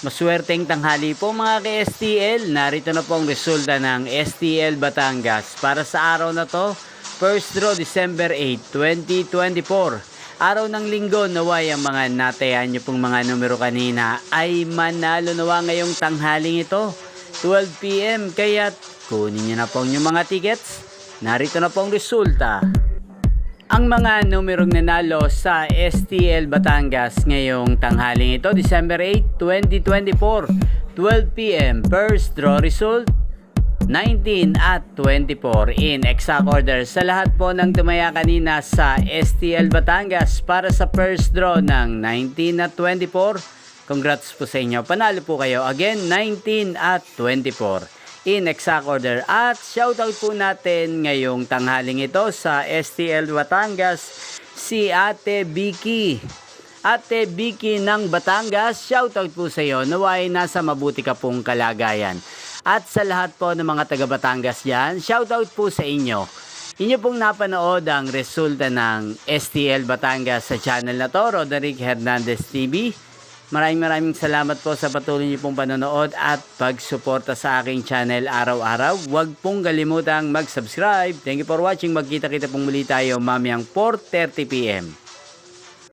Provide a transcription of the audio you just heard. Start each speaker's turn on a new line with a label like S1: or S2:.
S1: Maswerteng tanghali po mga ka-STL. Narito na po ang resulta ng STL Batangas para sa araw na to. First draw December 8, 2024. Araw ng linggo, naway ang mga natayan nyo pong mga numero kanina ay manalo nawa ngayong tanghaling ito. 12 PM, kaya kunin nyo na po yung mga tickets. Narito na po ang resulta. Ang mga numerong nanalo sa STL Batangas ngayong tanghaling ito, December 8, 2024, 12 PM, first draw result, 19 at 24 in exact order sa lahat po ng tumaya kanina sa STL Batangas para sa first draw ng 19 at 24. Congrats po sa inyo, panalo po kayo again, 19 at 24 in exact order. At shoutout po natin ngayong tanghaling ito sa STL Batangas si Ate Vicky. Ate Vicky ng Batangas, shoutout po sa iyo. Naway nasa mabuti ka pong kalagayan. At sa lahat po ng mga taga Batangas dyan, shoutout po sa inyo. Inyo pong napanood ang resulta ng STL Batangas sa channel na to, Roderick Hernandez TV. Maraming salamat po sa patuloy niyo pong panonood at pagsuporta sa aking channel araw-araw. Huwag pong kalimutang mag-subscribe. Thank you for watching. Magkita-kita pong muli tayo mamayang 4:30 PM.